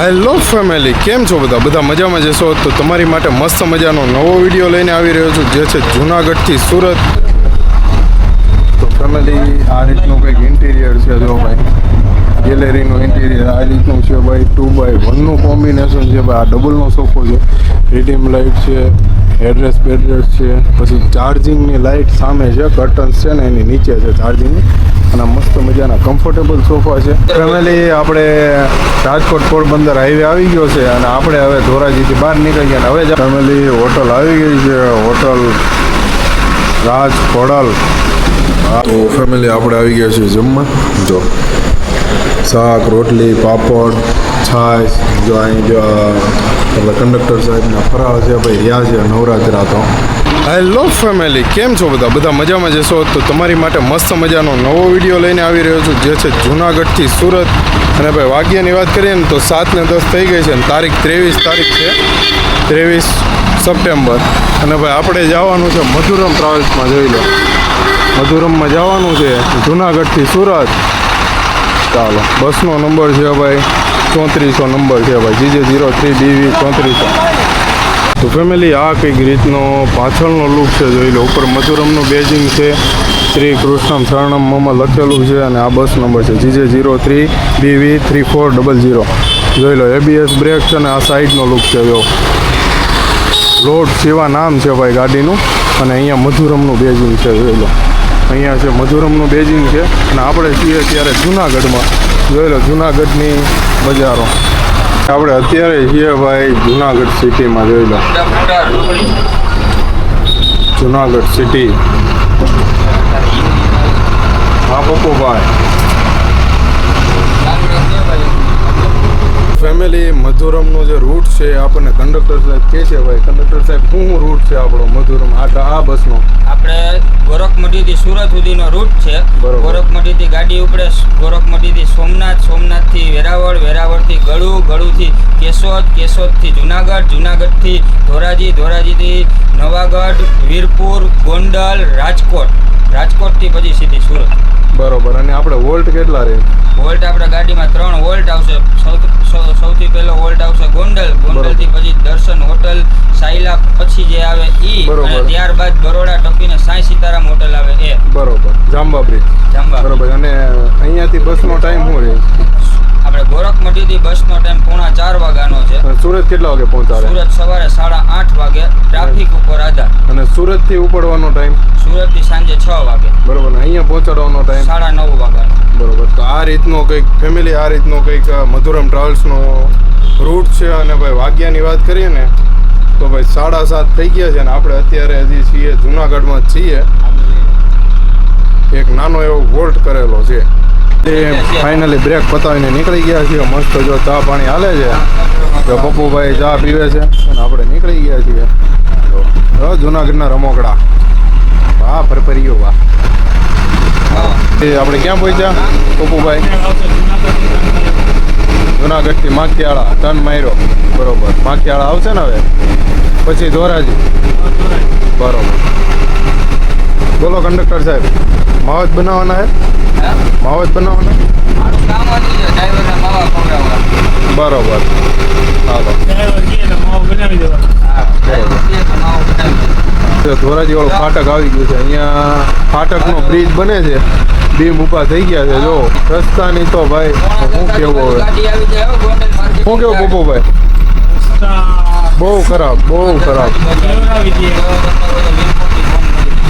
Hello family, કેમ છો બધા મજામાં જશો તો તમારી માટે મસ્ત મજાનો નવો વિડીયો લઈને આવી રહ્યો છું, જે છે જૂનાગઢથી સુરત. તો ફેમિલી, આ રીતનું કંઈક ઇન્ટિરિયર છે. જો ભાઈ, ગેલેરીનું ઇન્ટિરિયર આ રીતનું છે ભાઈ. 2x1નું કોમ્બિનેશન છે ભાઈ. આ ડબલનો સોફો છે, રીડીમ લાઇટ છે, હેડરેસ બેડરેસ છે, પછી ચાર્જિંગની લાઇટ સામે છે, કર્ટન્સ છે ને એની નીચે છે ચાર્જિંગની. અને મસ્ત મજાના કમ્ફર્ટેબલ સોફા છે. ફેમિલી, આપણે રાજકોટ પોરબંદર હાઈવે આવી ગયો છે અને આપણે હવે ધોરાજીથી બહાર નીકળી ગયા. હવે ફેમિલી, હોટલ આવી ગઈ છે, હોટલ રાજ ખોડલ. તો ફેમિલી, આપણે આવી ગયા છીએ જમવા. જો શાક, રોટલી, પાપડ, છાશ. જો અહીં જો આપણે કંડક્ટર સાહેબના ફરાળ છે ભાઈ, રહ્યા છે નવરાત્રા. તો હેલો ફેમિલી, કેમ છો બધા મજામાં જશો તો તમારી માટે મસ્ત મજાનો નવો વિડીયો લઈને આવી રહ્યો છું, જે છે જૂનાગઢથી સુરત. અને ભાઈ, વાગ્યાની વાત કરીએ ને તો 7:10 થઈ ગઈ છે અને તારીખ 23 તારીખ છે, 23 સપ્ટેમ્બર. અને ભાઈ, આપણે જવાનું છે મધુરમ ટ્રાવેલ્સમાં. જોઈ લો, મધુરમમાં જવાનું છે જૂનાગઢથી સુરત. ચાલો, બસનો નંબર છે ભાઈ 3400 નંબર છે ભાઈ, GJ03BV 3400. તો ફેમિલી, આ કંઈક રીતનો પાછળનો લુક છે. જોઈ લો, ઉપર મધુરમનું બેજિંગ છે, શ્રી કૃષ્ણમ શરણમ મમ લખેલું છે. અને આ બસ નંબર છે GJ03BV 3400. જોઈ લો, ABS બ્રેક છે. અને આ સાઈડનો લુક છે. જો લોડ સેવા નામ છે ભાઈ ગાડીનું. અને અહીંયા મધુરમનું બેજિંગ છે. જોઈ લો, અહીંયા છે મધુરમનું બેજિંગ છે. અને આપણે છીએ ત્યારે જૂનાગઢમાં. જોઈ લો, જૂનાગઢની બજારો. આપણે અત્યારે છીએ ભાઈ જૂનાગઢ સિટીમાં. જોઈ લો, જૂનાગઢ સિટી. હા પપ્પુભાઈ. ફેમિલી, મધુરમનો જે રૂટ છે આપણને કંડક્ટર સાહેબ કહે છે ભાઈ. કંડક્ટર સાહેબ, શું રૂટ છે આપણો મધુરમ આ બસનો? આપણે ગોરખમઢીથી સુરત સુધીનો રૂટ છે. ગોરખમઢીથી ગાડી ઉપડે ગોરખમઢીથી સોમનાથ, સોમનાથથી વેરાવળ, વેરાવળથી ગળુ, ગળુથી કેશોદ, કેશોદથી જુનાગઢ, જુનાગઢથી ધોરાજી, ધોરાજીથી નવાગઢ, વીરપુર, ગોંડલ, રાજકોટ, રાજકોટથી પછી સીધી સુરત. બરોબર. અને આપણે વોલ્ટ કેટલા રહે? વોલ્ટ આપણે ગાડીમાં 3 વોલ્ટ આવશે. સૌથી પહેલો વોલ્ટ આવશે ગોંડલ, ગોંડલથી પછી દર્શન હોટલ, સાયલા પછી જે આવે ઈ, અને ત્યારબાદ બરોડા ટપીને સાંઈ સીતારામ હોટલ આવે એ. બરોબર. જાંબા બ્રિજ. બરોબર. અને અહીંયાથી બસનો ટાઈમ શું રહે? આપણે ગોરખમઢીથી બસનો ટાઈમ 3:45 વાગ્યાનો છે. સુરત કેટલા વાગે પહોંચાડે? સુરત સવારે 8:30 વાગે, ટ્રાફિક ઉપર આધાર. અને સુરતથી ઉપડવાનો ટાઈમ? સુરતથી સાંજે 6 વાગે. બરોબર. અહીંયા પહોંચાડવાનો ટાઈમ 9:30 વાગ્યાનો. બરોબર. તો આ રીતનો કંઈક ફેમિલી, આ રીતનો કંઈક મધુરમ ટ્રાવેલ્સનો રૂટ છે. અને ભાઈ, વાગ્યાની વાત કરીએ ને તો ભાઈ 7:30 થઈ ગયા છે. અને આપણે અત્યારે હજી છીએ જૂનાગઢમાં જ છીએ. એક નાનો એવો વોલ્ટ કરેલો છે. ફાઇનલી બ્રેક પતાવીને નીકળી ગયા છીએ. મસ્ત જો ચા પાણી હાલે છે. જો પપ્પુભાઈ ચા પીવે છે અને આપણે નીકળી ગયા છીએ. જો જૂનાગઢના રમોકડા. વાહ ફરફરીઓ વાહ. આપણે ક્યાં પહોંચ્યા પપ્પુભાઈ? જૂનાગઢથી માખિયાળા ટર્ન માર્યો. બરોબર. માખિયાળા આવશે ને હવે, પછી ધોરાજી. બરોબર. બોલો કંડક્ટર સાહેબ, માવત બનાવવાના હે? માવત બનાવવાના? બરોબર. હાલો, ધોરાજી વાળું ફાટક આવી ગયું છે. અહીંયા ફાટકનો બ્રિજ બને છે, બીમ ઊભા થઈ ગયા છે. જો રસ્તાની તો ભાઈ શું કેવું હવે, શું કેવું પપ્પુભાઈ? બહુ ખરાબ, બહુ ખરાબ.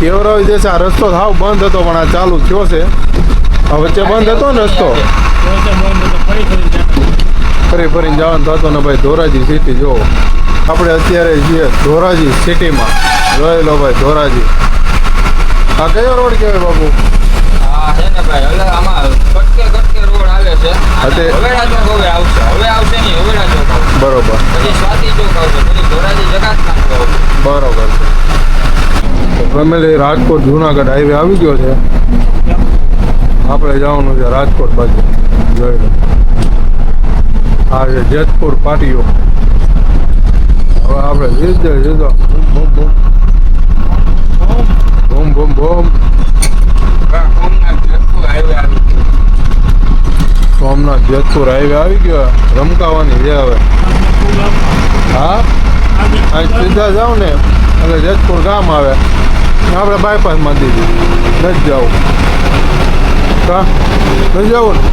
કેવરાવી દેશે. આ રસ્તો સાવ બંધ હતો પણ આ ચાલુ થયો છે. આ વચ્ચે બંધ હતો ને રસ્તો, ફરીને જવાનું થતો ને ભાઈ. ધોરાજી સિટી જો, આપણે અત્યારે છીએ ધોરાજી સિટીમાં. જોઈ લો ભાઈ, ધોરાજી. આ કયો રોડ કહેવાય બાપુ? છે ને ભાઈ, હવે આમાં કટકે રોડ આવે છે. હવેડા ચોક હવે આવશે. હવે આવશે નહીં, હવેડા ચોક આવશે. બરોબર. પછી સ્વાતિ ચોક આવશે, પછી ધોરાજી જગાતનાથ આવશે. બરોબર છે. ફેમિલી, રાજકોટ જૂનાગઢ હાઈવે આવી ગયો છે. આપણે જવાનું છે રાજકોટ બાજુ. જોઈ લો, આ છે જેતપુર પાટીઓ. હવે આપણે સીધો બૂમ બૂમ બૂમ બૂમ બૂમ. સોમનાથ જેતપુર હાઈવે આવી ગયો રમકાવાની છે હવે. હા અહીં સીધા જાવ ને એટલે જેતપુર ગામ આવે આપણે બાયપાસમાં દીધી નથી જવું કા નથી જવું ને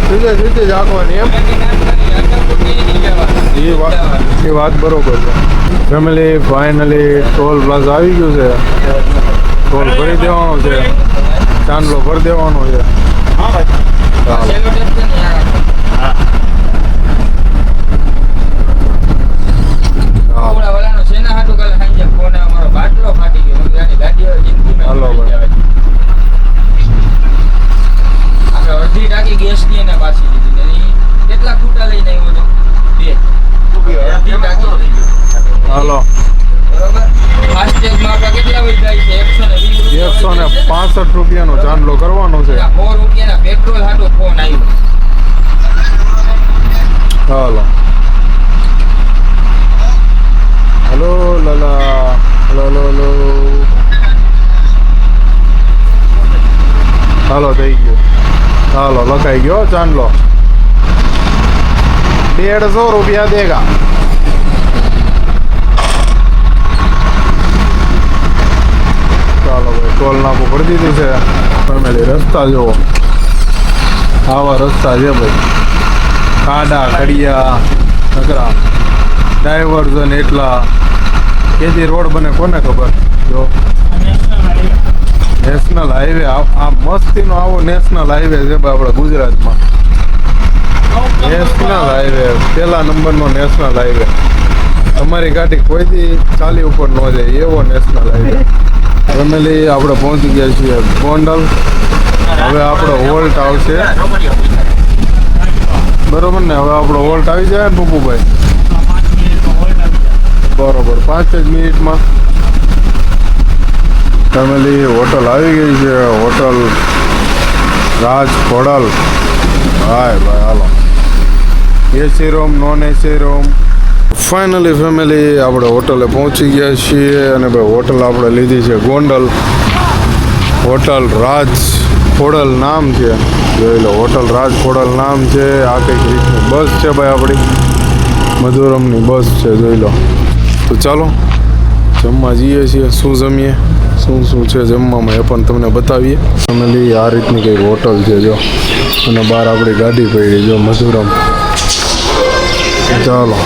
સીધે સીધે જ આંકવાની એમ એ વાત બરોબર છે. ફેમિલી ફાઇનલી ટોલ પ્લાઝા આવી ગયું છે. ટોલ ભરી દેવાનો છે, ચાંદલો ભરી દેવાનો છે. અડધી ટાંકી ગેસ ની એને પાછી લીધી. કેટલા ખૂટા લઈને આવ્યો તો? 2 અડધી ટાંકી લઈ ગયો. હાલો બરોબર. ફાસ્ટેગમાં આપણે કેટલા વૈધાય છે? 165 રૂપિયાનો ચાંદલો કરવાનો છે. 4 રૂપિયાના પેટ્રોલ હાટો ફોન આવ્યો. હાલો હલો લાલા હલો હલો હલો હાલો થઈ ગયો. હાલો લખાઈ ગયો ચાંદલો. 150 રૂપિયા દેગા. ચાલો ભાઈ ટોલ નાકું ભરી દીધું છે. ફેમિલી રસ્તા જુઓ, આવા રસ્તા છે ભાઈ. ખાડા ખડિયા નકરા ડાયવર્ઝન એટલા. કેજી રોડ બને કોને ખબર. જો નેશનલ હાઈવે આ મસ્તીનો આવો નેશનલ હાઈવે છે ભાઈ આપણા ગુજરાતમાં. નેશનલ હાઈવે પહેલા નંબરનો નેશનલ હાઈવે. તમારી ગાડી કોઈથી ચાલી ઉપર ન જાય એવો નેશનલ હાઈવે. ફેમિલી આપણે પહોંચી ગયા છીએ ગોંડલ. હવે આપણો વોલ્ટ આવશે બરોબર ને. હવે આપણો વોલ્ટ આવી જાય ને પપ્પુભાઈ બરોબર 5 જ મિનિટમાં. ફેમિલી હોટલ આવી ગઈ છે. હોટલ રાજ ખોડલ. હાય ભાઈ hello AC room non AC room. Finally family આપણે હોટલે પહોંચી ગયા છીએ અને ભાઈ હોટલ આપણે લીધી છે ગોંડલ. હોટલ રાજ ખોડલ નામ છે. જોઈ લો હોટલ રાજ ખોડલ નામ છે. આ કંઈક રીતની બસ છે ભાઈ આપણી મધુરમની બસ છે. જોઈ લો. તો ચાલો જમવા જઈએ છીએ. શું જમીએ શું છે જમવામાં એ પણ તમને બતાવીએ. ફેમિલી આ રીતની કંઈક હોટલ છે જો. અને બહાર આપણી ગાડી પડી જો મધુરમ. ચાલો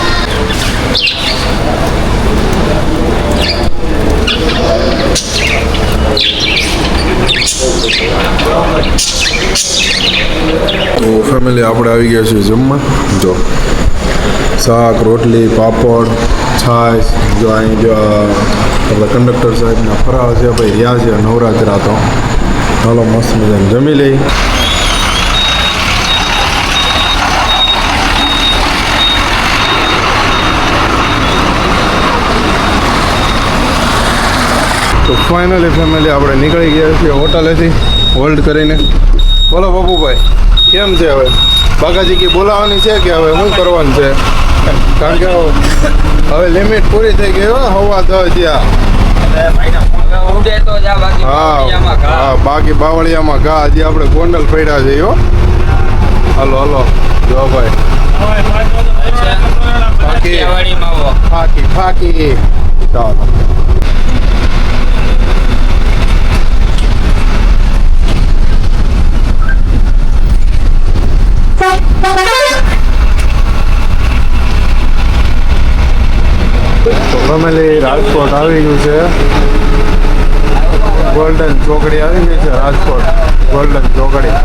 તો ફેમિલી આપણે આવી ગયા છીએ જમવા. જો શાક રોટલી પાપડ છાશ. જો અહીં જો આપણા કંડક્ટર સાહેબના ફરાળ છે ભાઈ રહ્યા છે નવરાત્રા. તો ચાલો મસ્ત મજાને જમી લઈ. તો ફાઇનલી ફેમિલી આપણે નીકળી ગયા છીએ હોટલેથી હોલ્ડ કરીને. બોલો પપ્પુભાઈ કેમ છે હવે? બાગાજી કી બોલાવવાની છે કે હવે શું કરવાનું છે? કારણ કે હવે લિમિટ પૂરી થઈ ગઈ હો. હવા 10 જ્યાં. હા બાકી બાવળિયામાં ઘા. હજી આપણે ગોંડલ પડ્યા છે હો. હલો હલો જો ભાઈ ફાકી ફાકી. ચાલો તો ફેમિલી રાજકોટ આવી ગયું છે. ગોલ્ડન ચોકડી આવી ગઈ છે રાજકોટ. ગોલ્ડન ચોકડી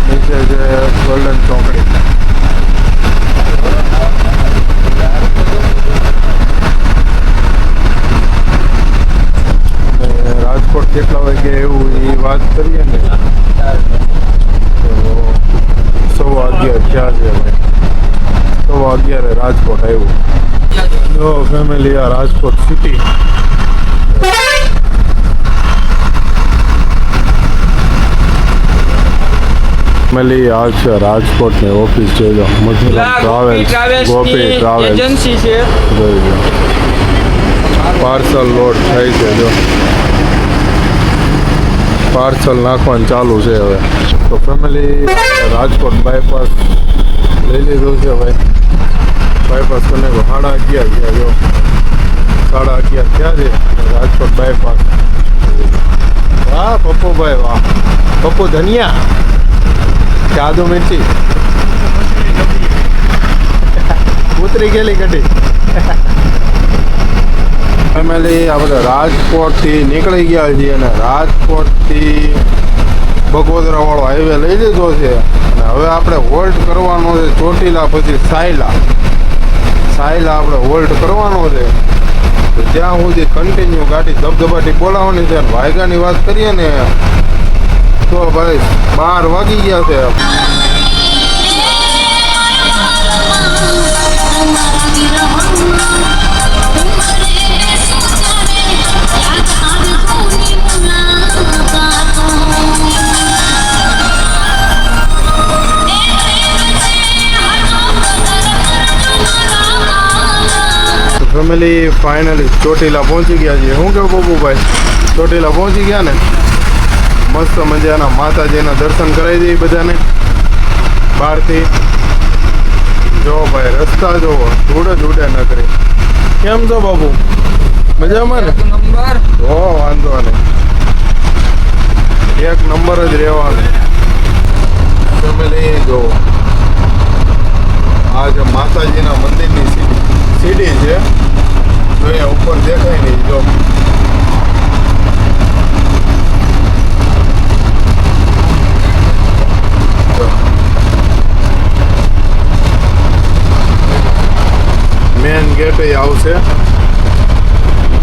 નીચે છે ગોલ્ડન ચોકડી. રાજકોટ કેટલા વાગે એવું એ વાત કરીએ ને તો 11:15 થયા છે ભાઈ. 11:15 રાજકોટ આવ્યું. જો ફેમિલી આ રાજકોટ સિટી. ફેમિલી આ છે રાજકોટની ઓફિસ જોઈ લો મધુરમ ટ્રાવેલ્સ ગોપી ટ્રાવેલ્સ એજન્સી છે. જોઈ લો પાર્સલ લોડ થાય છે જો પાર્સલ નાખવાનું ચાલુ છે હવે તો ફેમિલી રાજકોટ બાયપાસ લઈ લીધું છે ભાઈ બાયપાસ કરીને 11:30 ગયા જો 11:30 થયા છે રાજકોટ બાયપાસ વાહ પપ્પુભાઈ વાહ પપ્પુ ધનિયા કાદુ મિર્ચી ઉતરી ગયેલી કઢી ફેમિલી આપણે રાજકોટથી નીકળી ગયા છીએ અને રાજકોટથી બગોદરા વાળો હાઈવે લઈ લીધો છે અને હવે આપણે હોલ્ટ કરવાનો છે ચોટીલા પછી સાયલા આપણે હોલ્ટ કરવાનો છે તો ત્યાં સુધી કન્ટિન્યુ ગાડી ધબધબાટી બોલાવવાની છે અને વાયગાની વાત કરીએ ને તો ભાઈ 12 વાગી ગયા છે ફેમિલી ફાઇનલી ચોટીલા પહોંચી ગયા છીએ શું કહું બબુભાઈ ચોટીલા પહોંચી ગયા ને મસ્ત મજાના માતાજીના દર્શન કરાવી દઈએ બધાને બહારથી જો ભાઈ રસ્તા જોવો ધૂળે ઉડે ન કરી કેમ છો બાબુ મજામાં ને નંબર હો વાંધો નહીં એક નંબર જ રહેવાનું ફેમિલી જો આ જે માતાજીના મંદિરની સીડી છે જોઈએ ઉપર દેખાય નહીં જો મેન ગેટ આવશે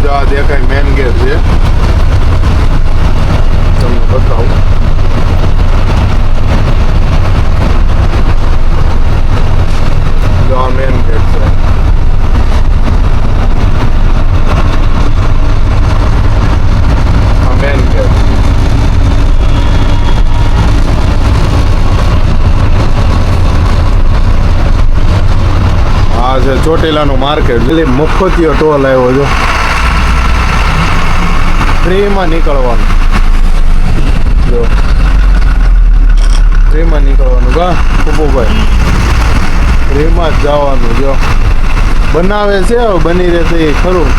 જો આ દેખાય મેન ગેટ છે તમને બતાવું જો આ મેન ગેટ છે આ મેન ગેટ આ છે ચોટીલાનું માર્કેટ એટલે મફતિયો ટોલ આવ્યો જો ફ્રીમાં નીકળવાનું જો ફ્રીમાં નીકળવાનું કા કુપુભાઈ ફ્રીમાં જ જવાનું જો બનાવે છે હવે બની રહેશે એ ખરું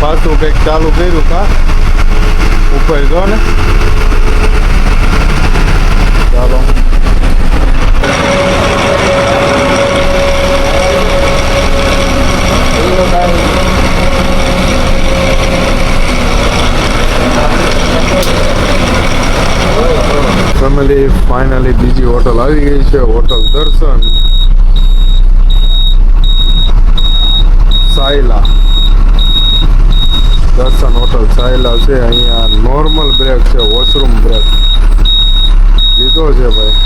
પાછું કંઈક ચાલુ કર્યું કા ઉપર જો ને ચાલો ફેમિલી ફાઇનલી બીજી હોટલ આવી ગઈ છે હોટલ દર્શન સાયલા દર્શન હોટલ સાયલા છે અહીંયા નોર્મલ બ્રેક છે વોશરૂમ બ્રેક લીધો છે ભાઈ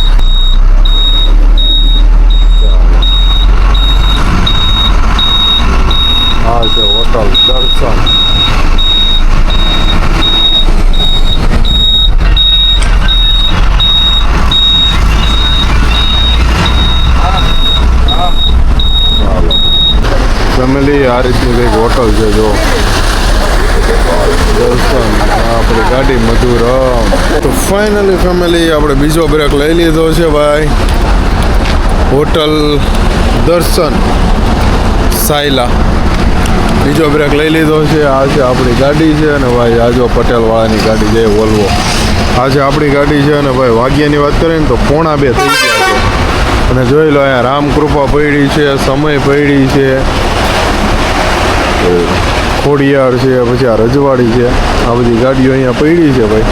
આ છે હોટલ દર્શન ફેમિલી આ રીતની કંઈક હોટલ છે જો દર્શન આપણી ગાડી મધુરમ તો ફાઇનલી ફેમિલી આપણે બીજો બ્રેક લઈ લીધો છે ભાઈ હોટલ દર્શન સાયલા બીજો બ્રેક લઈ લીધો છે આ છે આપણી ગાડી છે અને ભાઈ આ જો પટેલવાળાની ગાડી છે વોલ્વો આ છે આપણી ગાડી છે અને ભાઈ વાગ્યાની વાત કરીએ ને તો 1:45 થઈ ગયા છે અને જોઈ લો અહીંયા રામકૃપા પડી છે સમય પડી છે ખોડિયાર છે પછી આ રજવાડી છે આ બધી ગાડીઓ અહીંયા પડી છે ભાઈ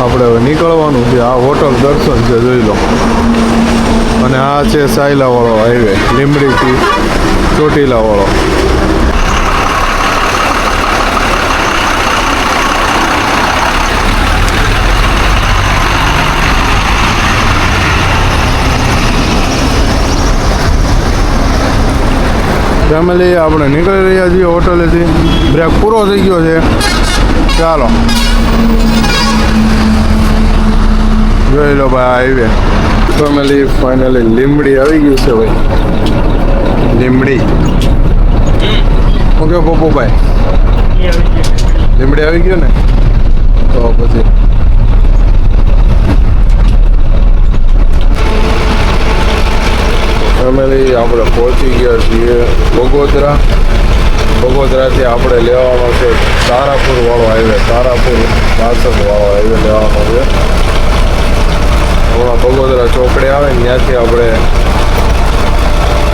આપણે હવે નીકળવાનું છે આ હોટલ દર્શન છે જોઈ લો અને આ છે સાયલાવાળો હાઈવે લીંબડીથી ચોટીલાવાળો ફેમિલી આપણે નીકળી રહ્યા છીએ હોટલેથી બ્રેક પૂરો થઈ ગયો છે ચાલો જોઈ લો ભાઈ હાઈવે ફેમિલી ફાઇનલી લીમડી આવી ગયું છે ભાઈ લીમડી ઓકે પપ્પુભાઈ લીમડી આવી ગયું ને તો પછી ફેમિલી આપણે પહોંચી ગયા છીએ બગોદરાથી આપણે લેવાનો છે તારાપુર વાળો હાઈવે તારાપુર વાસદ વાળો હાઈવે લેવાનો છે હમણાં બગોદરા ચોકડી આવે ને ત્યાંથી આપણે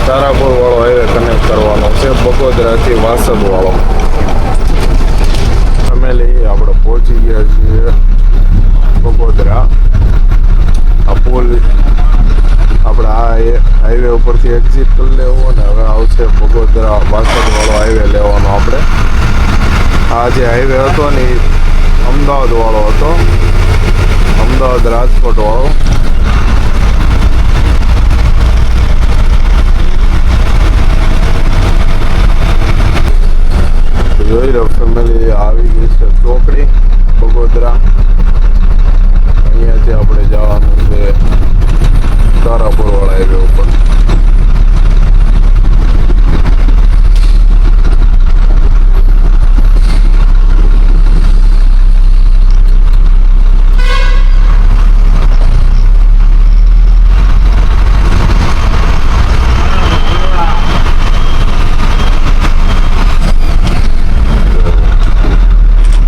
તારાપુર વાળો હાઈવે કનેક્ટ કરવાનો છે બગોદરાથી વાસદ વાળો ફેમિલી આપણે પહોંચી ગયા છીએ બગોદરા આ પુલ આપણે આ હાઈવે ઉપરથી એક્ઝિટ કરી લેવો ને હવે આવશે બગોદરા વાસદ વાળો હાઈવે લેવાનો આપણે આ જે હાઈવે હતો ને એ અમદાવાદ વાળો હતો અમદાવાદ રાજકોટ વાળો જોઈ લો ફેમિલી આવી ગઈ છે ચોકડી બગોદરા અહીંયાથી આપણે જવાનું છે તારાપુર વાળા હાઈવે ઉપર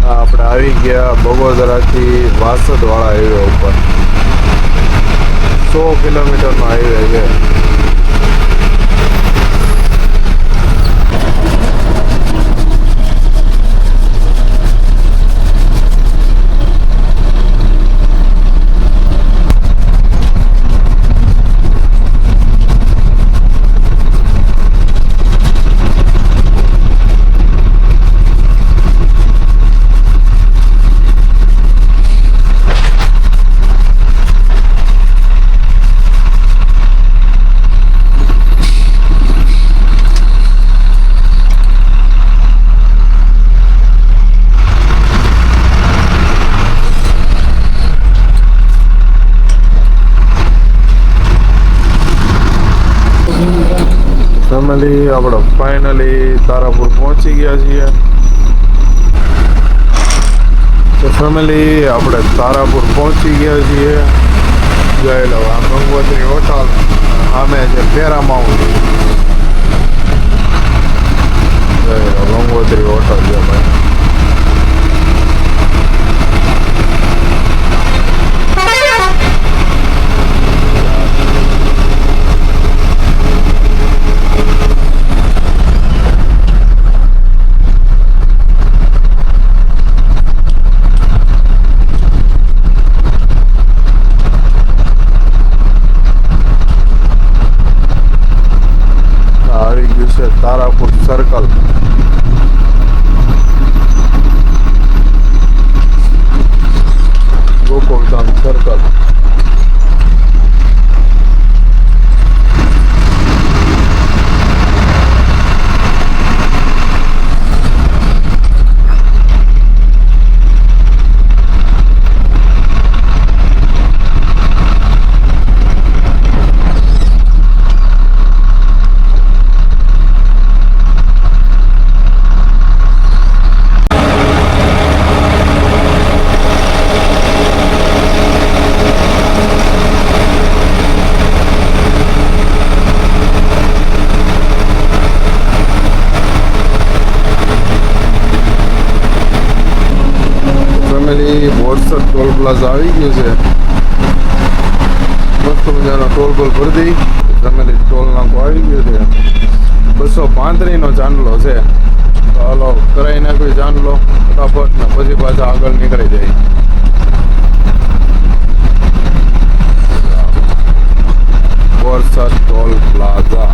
આપણે આવી ગયા બગોદરાથી વાસદ વાળા હાઈવે ઉપર 100 કિલોમીટરનો હાઈવે છે ફેમિલી આપણે ફાઇનલી તારાપુર પહોંચી ગયા છીએ તો ફેમિલી આપણે તારાપુર પહોંચી ગયા છીએ જોઈ લો આ ગંગોત્રી હોટલ સામે છે પેરામાઉન્ટ જોઈ લો ગંગોત્રી હોટલ છે ભાઈ Tarapur circle Gokuldham circle Borsad toll plaza આવી ગયું છે મસ્ત મજાનો ટોલ બોલ ભરી દઈ ફેમિલી ટોલ નાકો આવી ગયો છે 235 નો ચાંદલો છે તો હાલો કરાવી નાખ્યો ચાંદલો ફટાફટ ને પછી પાછા આગળ નીકળી જાય બોરસદ ટોલ પ્લાઝા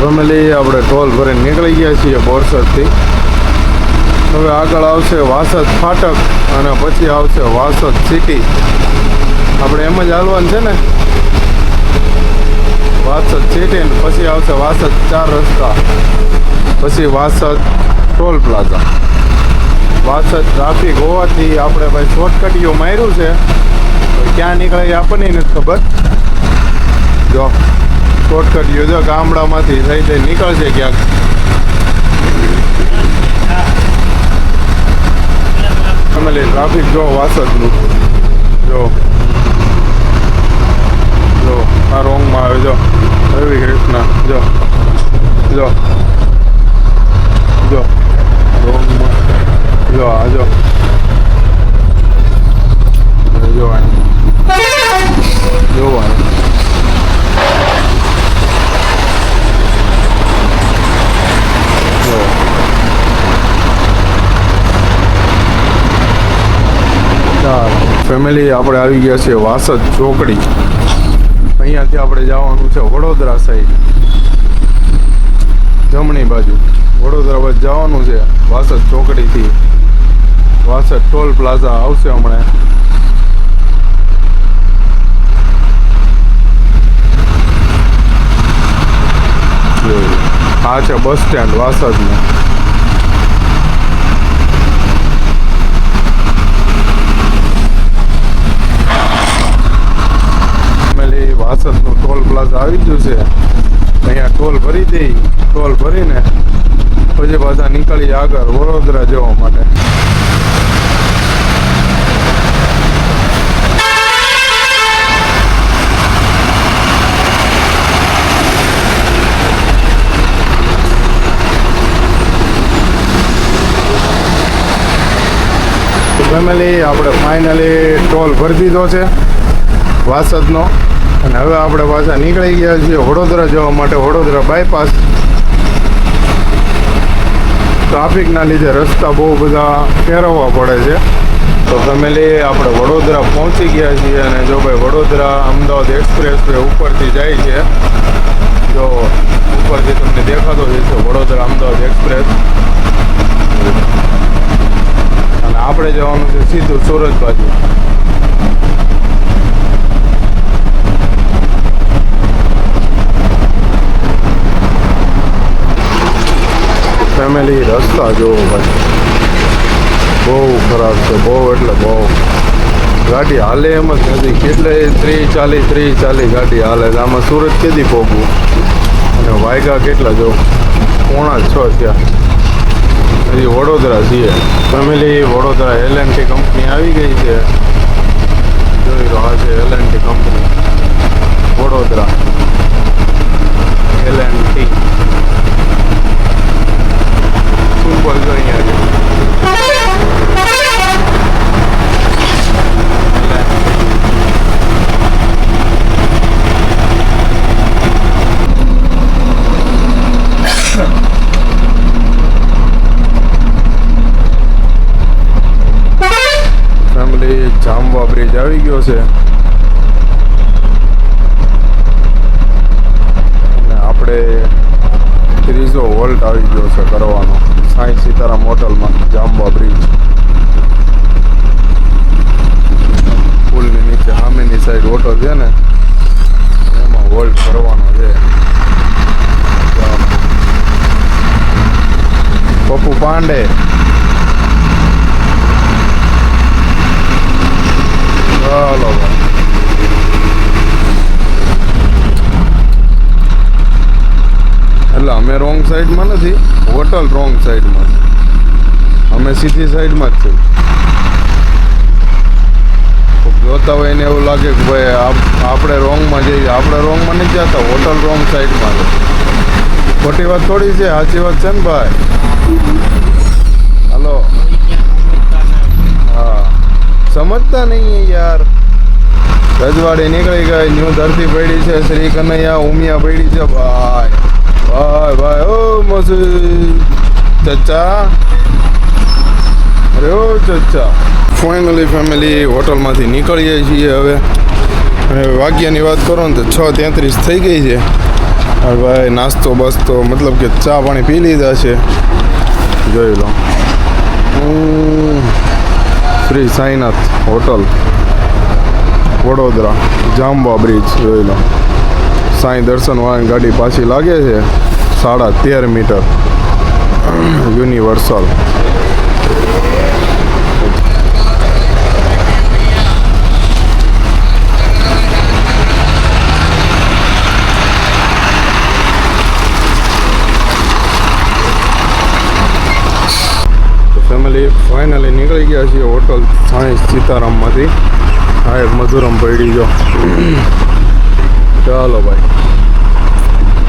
ફેમિલી આપણે ટોલ ભરીને નીકળી ગયા છીએ બોરસદથી હવે આગળ આવશે વાસદ ફાટક અને પછી આવશે વાસદ સિટી આપણે એમ જ હાલવાનું છે ને વાસદ સિટી ને પછી આવશે વાસદ 4 રસ્તા, પછી Vasad toll plaza. Vasad traffic હોવાથી આપણે ભાઈ શોર્ટકટીઓ માર્યું છે, ક્યાં નીકળે એ આપણને નથી ખબર. જો શોર્ટકટીઓ જો ગામડામાંથી થઈ થઈ નીકળશે ક્યાંક. ફેમિલી ટ્રાફિક જો વાસદનું જો જો આ રોંગમાં આવે જો રવિ કૃષ્ણ જો જો જો રોંગમાં જો આ જો જો જો ફેમિલી આપણે આવી ગયા છે વાસદ ચોકડી. અહીંયાથી આપણે જવાનું છે વડોદરા સાઈડ, જમણી બાજુ વડોદરા બાજુ જવાનું છે. વાસદ ચોકડીથી વાસદ ટોલ પ્લાઝા આવશે હમણાં. આ છે બસ સ્ટેન્ડ વાસદનું. વાસદનું ટોલ પ્લાઝા આવી ગયું છે. અહીંયા ટોલ ભરી દઈ, ટોલ ભરીને પછી પાછા નીકળી આગળ વડોદરા જવા માટે. ફેમિલી આપણે ફાઇનલી ટોલ ભરી દીધો છે વાસદનો, અને હવે આપણે પાછા નીકળી ગયા છીએ વડોદરા જવા માટે. વડોદરા બાયપાસ ટ્રાફિકના લીધે રસ્તા બહુ બધા ફેરવવા પડે છે. તો ફેમિલી આપણે વડોદરા પહોંચી ગયા છીએ, અને જો ભાઈ વડોદરા અમદાવાદ એક્સપ્રેસ વે ઉપરથી જાય છે. જો ઉપરથી તમને દેખાતો જ છે વડોદરા અમદાવાદ એક્સપ્રેસ, અને આપણે જવાનું છે સીધું સુરત બાજુ. ફેમિલી રસ્તા જોવો ભાઈ, બહુ ખરાબ છે, બહુ એટલે બહુ. ગાડી હાલે એમ જ નથી, કેટલે 30-40 ગાડી હાલે છે. આમાં સુરત કેદી પહોંચવું, અને વાયગા કેટલા જો 5:45 થયા, હજી વડોદરા છીએ. ફેમિલી વડોદરા L&T કંપની આવી ગઈ છે, જોઈ રહ્યો છે L&T company Vadodara L&T. Super જો અહીંયા છે. ફેમિલી જામવા બ્રિજ આવી ગયો છે, અને આપણે 30 વોલ્ટ આવી ગયો છે કરવાનો સાંઈ સીતારામ હોટલમાં. જામવા બ્રિજ પુલની નીચે સામેની સાઈડ હોટલ છે ને, એમાં વોલ્ટ કરવાનો છે. પપ્પુ પાંડે ચાલો એટલે અમે રોંગ સાઈડમાં નથી, હોટલ રોંગ સાઈડમાં, અમે સીધી સાઈડમાં જ છીએ. જોતા હોય એને એવું લાગે કે ભાઈ આપણે રોંગમાં જઈએ, આપણે રોંગમાં નથી જતા, હોટલ રોંગ સાઈડમાં છે. ખોટી વાત થોડી છે, સાચી વાત છે ને ભાઈ. હાલો, હા સમજતા નહીં યાર. રજવાડી નીકળી ગઈ, ન્યૂ ધરતી પડી છે, શ્રી કનૈયા ઉમિયા પડી છે. ભાઈ ભાઈ ભાઈ ઓ મસી ચચ્ચા, અરે ઓ ચચ્ચા. ફાઇનલી ફેમિલી હોટલમાંથી નીકળીએ છીએ હવે. અને વાગ્યાની વાત કરો ને તો 6:33 થઈ ગઈ છે. હવે ભાઈ નાસ્તો બસ્તો મતલબ કે ચા પાણી પી લીધા છે. જોઈ લો, શ્રી સાઈનાથ હોટલ વડોદરા, જામવા બ્રિજ જોઈ લો. સાંઈ દર્શનવાળાની ગાડી પાછી લાગે છે 13.5 મીટર યુનિવર્સલ. ફેમિલી ફાઇનલી નીકળી ગયા છીએ હોટલ સાંઈ સીતારામમાંથી. આ એક મધુરમ પડી જો. ચાલો ભાઈ,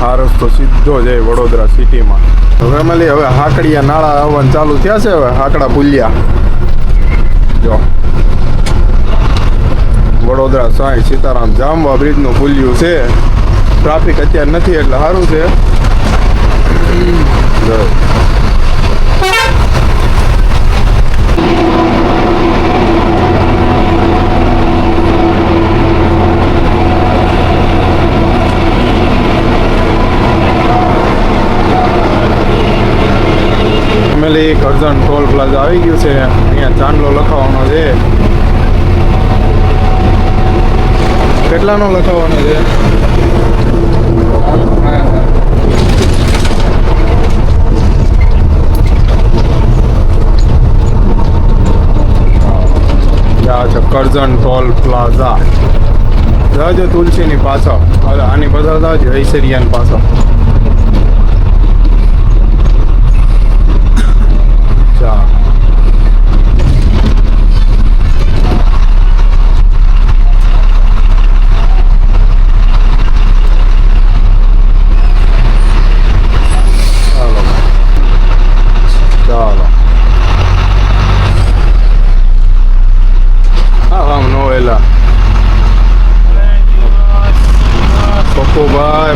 આ રસ્તો સીધો જાય વડોદરા સિટીમાં. ફેમિલી હવે હાકડિયા નાળા આવવાનું ચાલુ થયા છે. હવે હાકડા પુલિયા જો વડોદરા સાંઈ સીતારામ જામવા બ્રિજનું પુલિયું છે. ટ્રાફિક અત્યારે નથી એટલે સારું છે. ફેમિલી કરજણ ટોલ પ્લાઝા આવી ગયું છે. અહીંયા ચાંદલો લખાવવાનો છે. કેટલાનો લખાવવાનો છે? આ છે કરજણ ટોલ પ્લાઝા. જાજો તુલસીની પાછળ. હવે આની પાછળ જાજો ઐશ્વર્યાની પાછળ.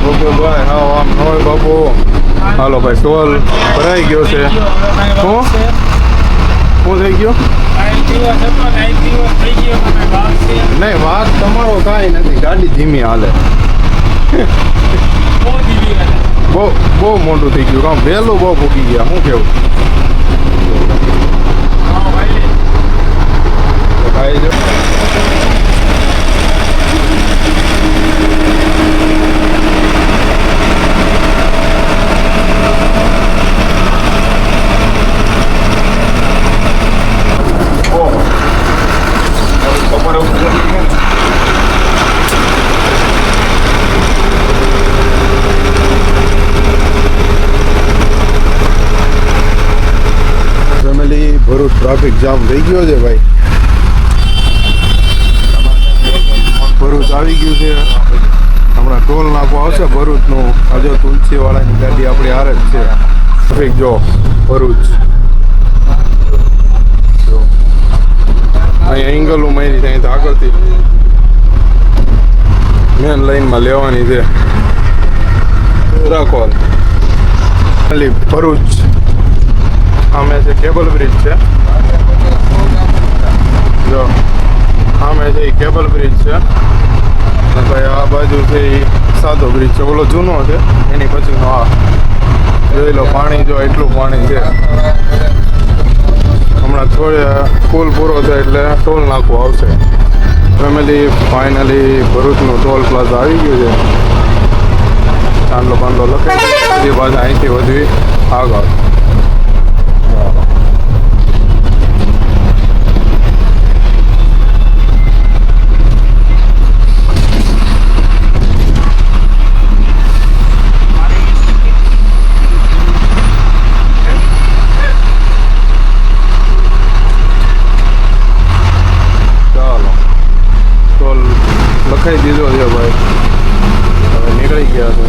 બપુભાઈ હા આમ હોય બાપુ. હાલો ભાઈ, ટોલ ભરાઈ ગયો છે. શું થઈ ગયું? નહીં, વાત તમારો કાંઈ નથી. ગાડી ધીમી હાલે. બહુ મોટું થઈ ગયું કામ. વહેલું બહુ ભૂકી ગયા. શું કેવું? ભાઈ જો ભરૂચ ટ્રાફિક જામ થઈ ગયો છે ભાઈ. ભરૂચ આવી ગયું છે. હમણાં ટોલ નાકો આવશે ભરૂચનું. આજે તુલસીવાળાની ગાડી આપણી હારે જ છે. ટ્રાફિક જો ભરૂચ અહીંયા એંગલો મારી ત્યાં તો આગળથી મેન લાઈનમાં લેવાની છે. રાખો ખાલી ભરૂચ સામે છે કેબલ બ્રિજ છે. જો સામે છે એ કેબલ બ્રિજ છે. ભાઈ આ બાજુ છે એ સાદો બ્રિજ છે. ઓલો જૂનો છે એની પછીનો આ જોઈ લો. પાણી જો એટલું પાણી છે. હમણાં પુલ પૂરો થાય એટલે ટોલ નાખવું આવશે. ફેમિલી ફાઇનલી ભરૂચનું ટોલ પ્લાઝા આવી ગયું છે. ચાંદલો પાંદલો લખાઈ પાછા અહીંથી વધવી આગળ. લખાઈ દીધો છે ભાઈ. હવે નીકળી ગયા છે.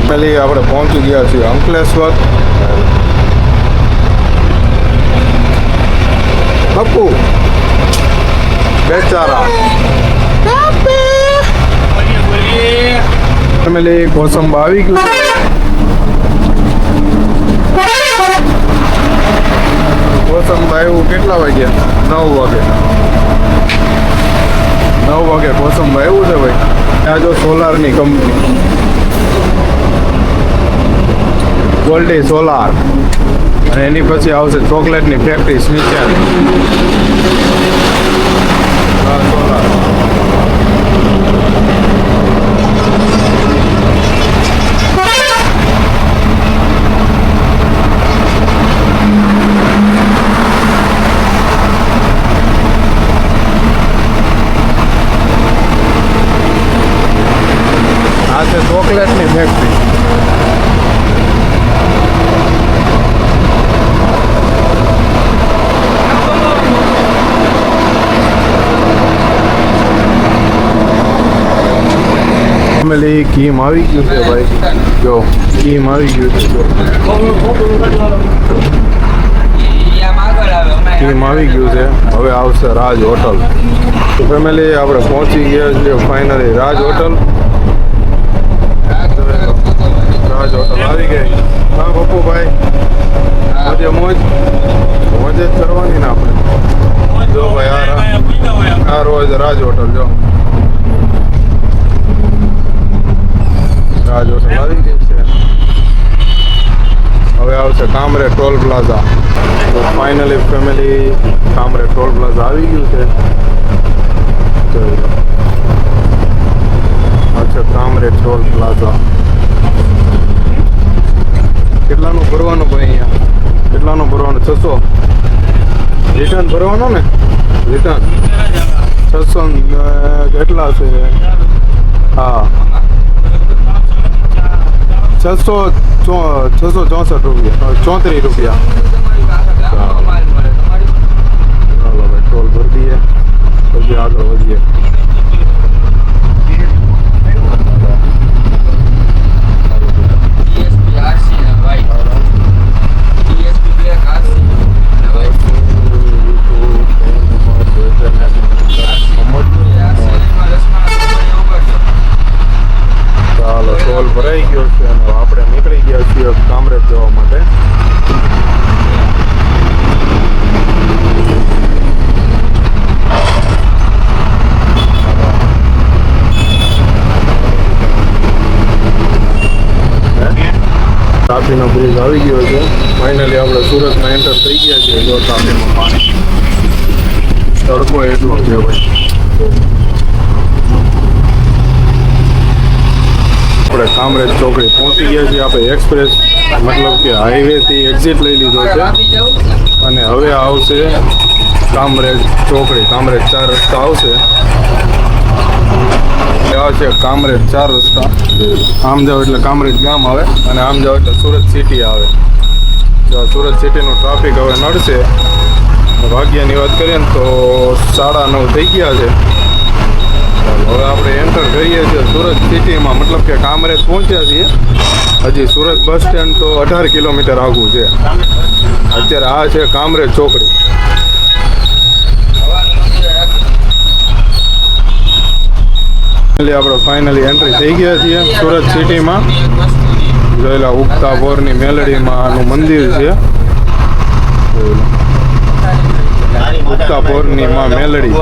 પહેલી આપણે પહોંચી ગયા છીએ અંકલેશ્વર. બપુ બેચારા ફેમિલી કોસંબા આવી ગયું. કોસંબા આવ્યું કેટલા વાગ્યા? 9 વાગે કોસંબા આવ્યું છે ભાઈ. ત્યાં જો સોલારની કંપની ગોલ્ડી સોલાર અને એની પછી આવશે ચોકલેટની ફેક્ટરી સ્મિચર સોલાર. આ છે ચોકલેટની ફેક્ટરી. ફેમિલી કીમ આવી ગયું છે ભાઈ, જો કીમ આવી ગયું છે, કીમ આવી ગયું છે. હવે આવશે રાજ હોટલ. તો ફેમિલી આપણે પહોંચી ગયા છીએ ફાઇનલી રાજ હોટલ. રાજ હોટલ આવી ગઈ. હા પપ્પુભાઈ, મોજે મોજ મોજ જ કરવાની ને આપણે. જો ભાઈ આ રોજ રાજ હોટલ, જો રાજ હોટલ આવી ગઈ છે. હવે આવશે કામરે ટોલ પ્લાઝા. તો ફાઇનલી ફેમિલી કામરે ટોલ પ્લાઝા આવી ગયું છે. જોઈ લો, અચ્છા કામરે ટોલ પ્લાઝા. કેટલાનું ભરવાનું ભાઈ અહીંયા? કેટલાનું ભરવાનું? 600 રિટર્ન ભરવાનું ને? રિટર્ન 600 કેટલા છે? હા 664 રૂપિયા, 34 રૂપિયા. ચાલો ભાઈ ટોલ ભરી દઈએ પછી આગળ વધીએ. ચાલો ટોલ ભરાઈ ગયો છે અને આપણે નીકળી ગયા છીએ કામરેજ જવા માટે. તાપીનો બ્રિજ આવી ગયો છે. ફાઇનલી આપણે સુરતમાં એન્ટર થઈ ગયા છીએ. જો તાપીમાં પાણી, તડકો એટલો છે ભાઈ. આપણે કામરેજ ચોકડી પહોંચી ગયા છીએ. આપણે એક્સપ્રેસ મતલબ કે હાઈવેથી એક્ઝિટ લઈ લીધો છે અને હવે આવશે કામરેજ ચોકડી. કામરેજ 4 રસ્તા આવશે. આ છે કામરેજ 4 રસ્તા. આમ જાઓ એટલે કામરેજ ગામ આવે અને આમ જાઓ એટલે સુરત સિટી આવે. જો સુરત સિટીનું ટ્રાફિક હવે નડશે. ભાગ્યની વાત કરીએ ને તો 9:30 થઈ ગયા છે. હવે આપણે એન્ટર કરીએ છીએ સુરત સિટીમાં, મતલબ કે કામરેજ પહોંચ્યા છીએ. હજી સુરત બસ સ્ટેન્ડ તો 18 કિલોમીટર આગું છે. અત્યારે આ છે કામરેજ ચોકડી. આપણે ફાઇનલી એન્ટ્રી થઈ ગયા છીએ સુરત સિટીમાં. જોયેલા ઉગતા બોરની મેલડીમાં આનું મંદિર છે. ઉગતા બોરની માં મેલડી.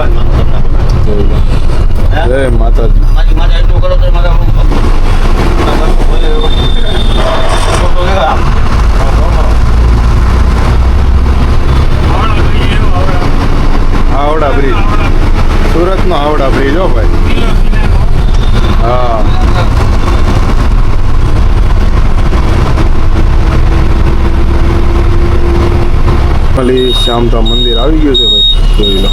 જય માતાજી. હાવડા બ્રિજ, સુરતનો હાવડા બ્રિજ હો ભાઈ. હા શ્યામધામ મંદિર આવી ગયું છે ભાઈ. જોઈ લો,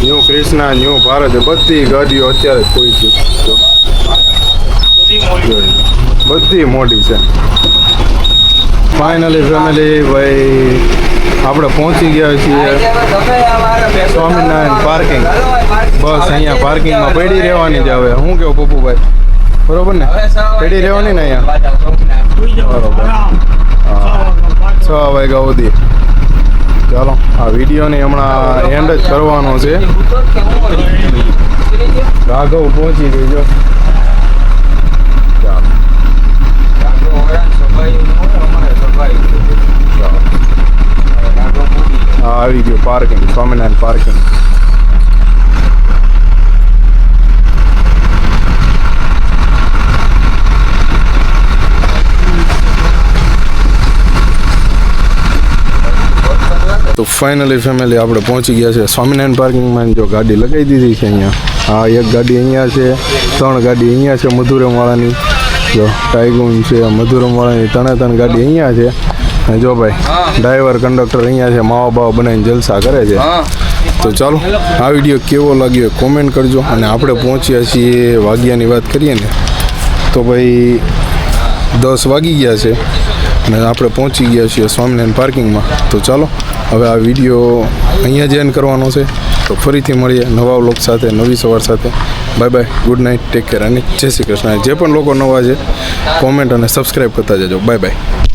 ન્યૂ કૃષ્ણા, ન્યૂ ભારત, બધી ગાડીઓ અત્યારે જ પહોંચી. બધી મોટી છે. ફાઇનલી ફેમિલી ભાઈ આપણે પહોંચી ગયા છીએ સ્વામિનારાયણ પાર્કિંગ. બસ અહીંયા પાર્કિંગમાં પડી રહેવાની જ. હવે શું કેવું પપ્પુભાઈ, બરોબર ને? પડી રહેવાની ને અહીંયા, બરોબર. હા 6 વાગ્યા સુધી. ચાલો આ વિડીયોની હમણાં એન્ડ જ કરવાનો છે. રાઘવ પહોંચી ગઈ જો. ચાલો હા આવી ગયું પાર્કિંગ, સ્વામિનારાયણ પાર્કિંગ. તો ફાઇનલી ફેમિલી આપણે પહોંચી ગયા છે સ્વામિનારાયણ પાર્કિંગમાં. જો ગાડી લગાવી દીધી છે અહીંયા. હા, એક ગાડી અહીંયા છે, 3 ગાડી અહીંયા છે મધુરમવાળાની. જો ટાઈગુન છે, મધુરમવાળાની 3 ગાડી અહીંયા છે. અને જો ભાઈ ડ્રાઈવર કંડક્ટર અહીંયા છે, માવા બાવા બનાવીને જલસા કરે છે. તો ચાલો આ વિડીયો કેવો લાગ્યો કોમેન્ટ કરજો. અને આપણે પહોંચ્યા છીએ વાગ્યાની વાત કરીએ ને તો ભાઈ 10 વાગી ગયા છે અને આપણે પહોંચી ગયા છીએ સ્વામિનારાયણ પાર્કિંગમાં. તો ચાલો હવે આ વિડીયો અહીંયા જ એન્ડ કરવાનો છે. તો ફરીથી મળીએ નવા વ્લોગ સાથે, નવી સવાર સાથે. Bye bye, good night, take care અને જય શ્રી કૃષ્ણ. જે પણ લોકો નવા છે કોમેન્ટ અને સબસ્ક્રાઈબ કરતા જજો. Bye bye.